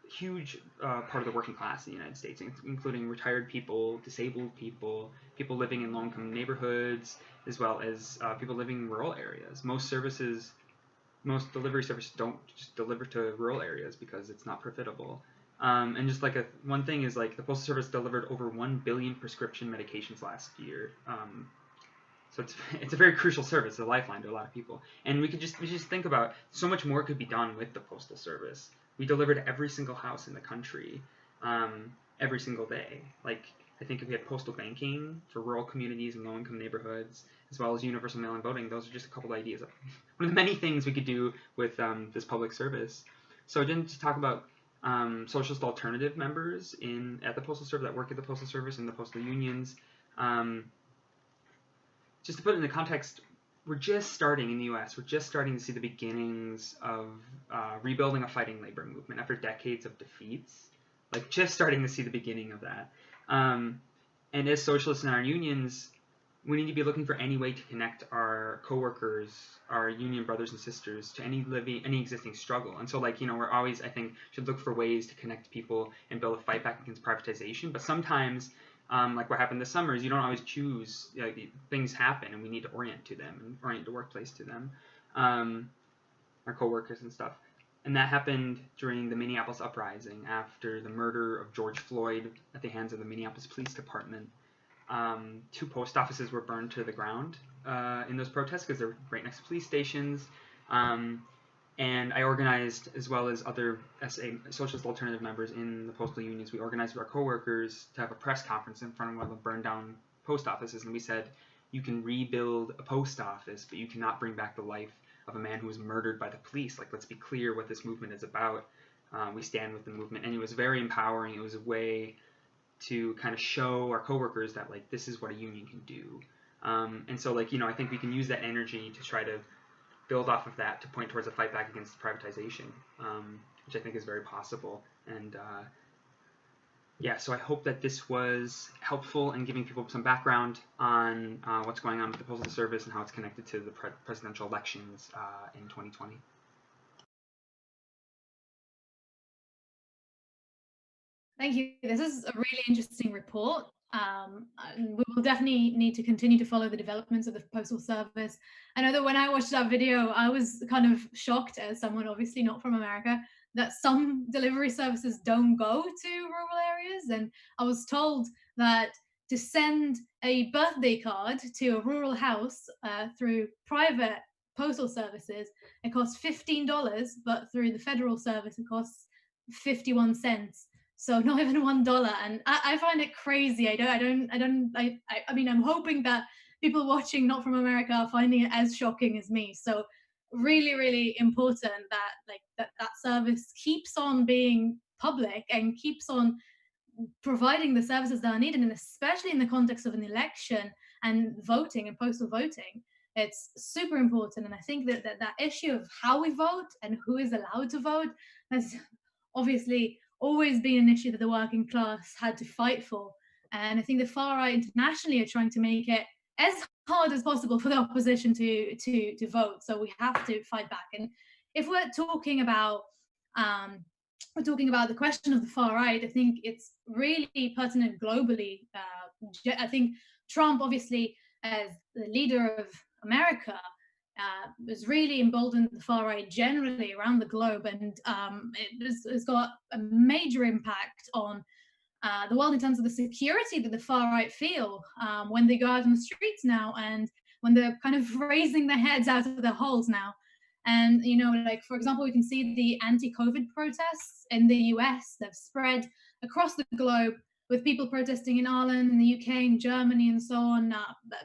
[SPEAKER 10] a huge part of the working class in the United States, including retired people, disabled people, people living in low-income neighborhoods, as well as people living in rural areas. Most delivery services don't just deliver to rural areas because it's not profitable. And just one thing is the Postal Service delivered over 1 billion prescription medications last year. So it's a very crucial service, it's a lifeline to a lot of people. And we just think about so much more could be done with the Postal Service. We deliver to every single house in the country, every single day. I think if we had postal banking for rural communities and low-income neighborhoods, as well as universal mail-in voting, those are just a couple of ideas. One of the many things we could do with this public service. So then to talk about socialist alternative members at the Postal Service, that work at the Postal Service and the postal unions. Just to put it in the context, we're just starting in the U.S. We're just starting to see the beginnings of rebuilding a fighting labor movement after decades of defeats. Just starting to see the beginning of that. And as socialists in our unions, we need to be looking for any way to connect our coworkers, our union brothers and sisters, to any existing struggle. And so, we're always, I think, should look for ways to connect people and build a fight back against privatization. But sometimes, what happened this summer, is you don't always choose. Things happen, and we need to orient to them and orient the workplace to them, our coworkers and stuff. And that happened during the Minneapolis uprising after the murder of George Floyd at the hands of the Minneapolis Police Department. 2 post offices were burned to the ground in those protests because they're right next to police stations. And I organized, as well as other socialist alternative members in the postal unions, we organized with our coworkers to have a press conference in front of one of the burned down post offices. And we said, you can rebuild a post office, but you cannot bring back the life of a man who was murdered by the police. Let's be clear what this movement is about. We stand with the movement. And it was very empowering. It was a way to kind of show our coworkers that this is what a union can do. And so, like, I think we can use that energy to try to build off of that to point towards a fight back against privatization, which I think is very possible. And yeah, so I hope that this was helpful in giving people some background on what's going on with the Postal Service and how it's connected to the presidential elections in 2020.
[SPEAKER 6] Thank you. This is a really interesting report. And we will definitely need to continue to follow the developments of the Postal Service. I know that when I watched that video, I was kind of shocked, as someone obviously not from America, that some delivery services don't go to rural areas. And I was told that to send a birthday card to a rural house through private postal services, it costs $15, but through the federal service, it costs 51 cents. So not even $1, and I find it crazy. I mean, I'm hoping that people watching not from America are finding it as shocking as me. So really, really important that that service keeps on being public and keeps on providing the services that are needed, and especially in the context of an election and voting and postal voting. It's super important, and I think that issue of how we vote and who is allowed to vote has obviously always been an issue that the working class had to fight for. And I think the far right internationally are trying to make it as hard as possible for the opposition to vote. So we have to fight back. And if we're talking about the question of the far right, I think it's really pertinent globally. I think Trump, obviously, as the leader of America, has really emboldened the far right generally around the globe, and it has got a major impact on the world in terms of the security that the far right feel when they go out on the streets now, and when they're kind of raising their heads out of their holes now. And, like, for example, we can see the anti-COVID protests in the US. They've spread across the globe, with people protesting in Ireland, in the UK, in Germany, and so on,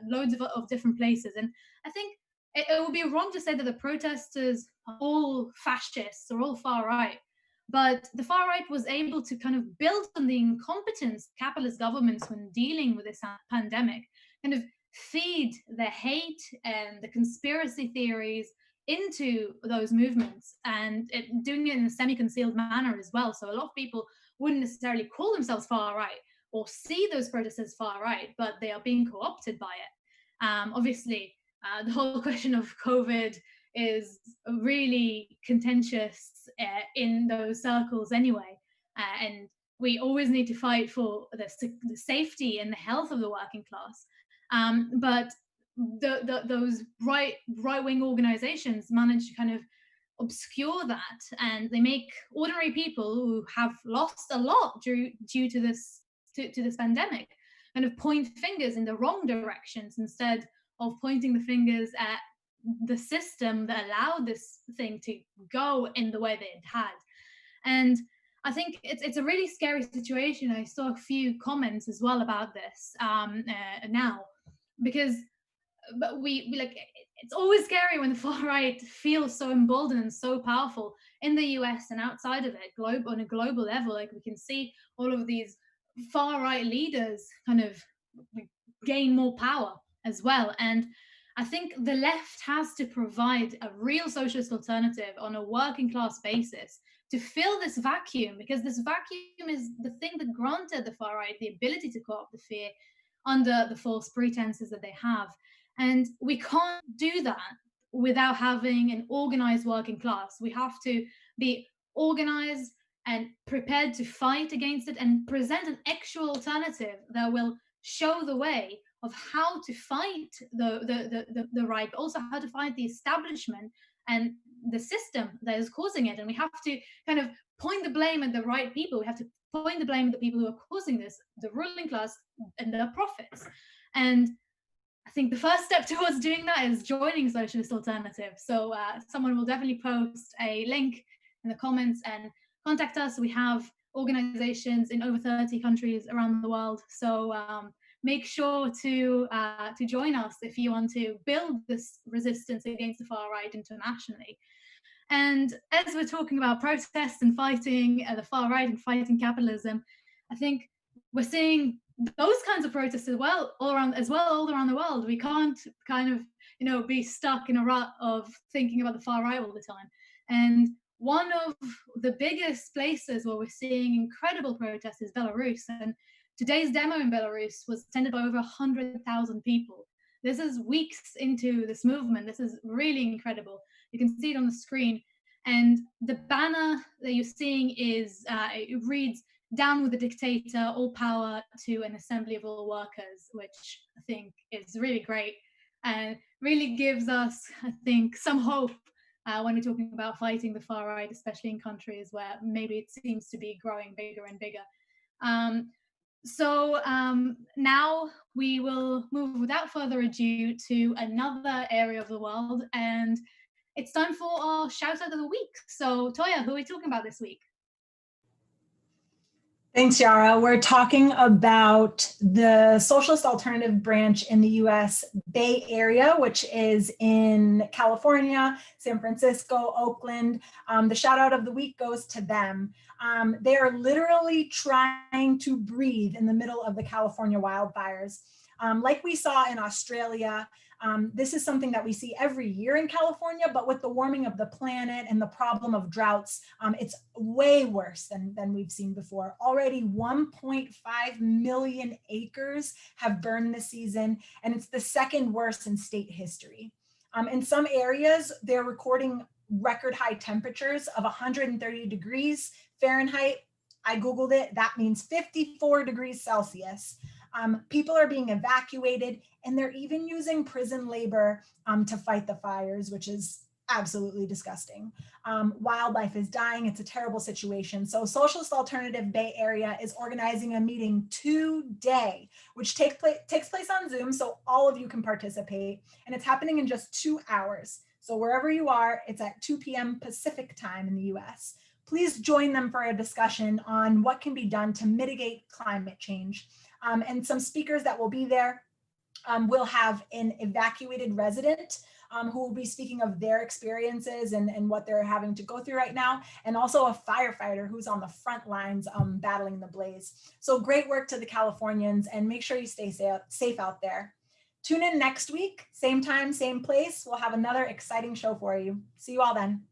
[SPEAKER 6] loads of different places. And I think it would be wrong to say that the protesters are all fascists or all far right, but the far right was able to kind of build on the incompetence of capitalist governments when dealing with this pandemic, kind of feed the hate and the conspiracy theories into those movements, and doing it in a semi-concealed manner as well. So a lot of people wouldn't necessarily call themselves far right or see those protests as far right, but they are being co-opted by it. Obviously, the whole question of COVID is really contentious in those circles anyway. And we always need to fight for the safety and the health of the working class. But those right-wing organizations manage to kind of obscure that, and they make ordinary people who have lost a lot due to this pandemic kind of point fingers in the wrong directions, instead of pointing the fingers at the system that allowed this thing to go in the way that it had. And I think it's a really scary situation. I saw a few comments as well about this now, because we like, it's always scary when the far right feels so emboldened and so powerful in the US and outside of it, on a global level. Like, we can see all of these far right leaders kind of gain more power as well. And I think the left has to provide a real socialist alternative on a working class basis to fill this vacuum, because this vacuum is the thing that granted the far right the ability to co-opt the fear under the false pretenses that they have. And we can't do that without having an organized working class. We have to be organized and prepared to fight against it and present an actual alternative that will show the way of how to fight the right, but also how to fight the establishment and the system that is causing it. And we have to kind of point the blame at the right people. We have to point the blame at the people who are causing this, the ruling class and their profits. And I think the first step towards doing that is joining Socialist Alternative. So someone will definitely post a link in the comments and contact us. We have organizations in over 30 countries around the world. So make sure to join us if you want to build this resistance against the far right internationally. And as we're talking about protests and fighting the far right and fighting capitalism, I think we're seeing those kinds of protests all around the world. We can't kind of, be stuck in a rut of thinking about the far right all the time. And one of the biggest places where we're seeing incredible protests is Belarus. And today's demo in Belarus was attended by over 100,000 people. This is weeks into this movement. This is really incredible. You can see it on the screen. And the banner that you're seeing it reads, "Down with the dictator, all power to an assembly of all workers," which I think is really great and really gives us, I think, some hope when we're talking about fighting the far right, especially in countries where maybe it seems to be growing bigger and bigger. So now we will move without further ado to another area of the world, and it's time for our shout out of the week. So Toya, who are we talking about this week?
[SPEAKER 3] Thanks, Yara. We're talking about the Socialist Alternative Branch in the US Bay Area, which is in California, San Francisco, Oakland. The shout out of the week goes to them. They are literally trying to breathe in the middle of the California wildfires. Like we saw in Australia, this is something that we see every year in California, but with the warming of the planet and the problem of droughts, it's way worse than we've seen before. Already 1.5 million acres have burned this season, and it's the second worst in state history. In some areas, they're recording record high temperatures of 130 degrees Fahrenheit. I Googled it, that means 54 degrees Celsius. People are being evacuated, and they're even using prison labor to fight the fires, which is absolutely disgusting. Wildlife is dying. It's a terrible situation. So Socialist Alternative Bay Area is organizing a meeting today, which takes place on Zoom, so all of you can participate, and it's happening in just 2 hours. So wherever you are, it's at 2 p.m. Pacific time in the US. Please join them for a discussion on what can be done to mitigate climate change. And some speakers that will be there. We'll have an evacuated resident who will be speaking of their experiences and what they're having to go through right now, and also a firefighter who's on the front lines battling the blaze. So great work to the Californians, and make sure you stay safe out there. Tune in next week, same time, same place. We'll have another exciting show for you. See you all then.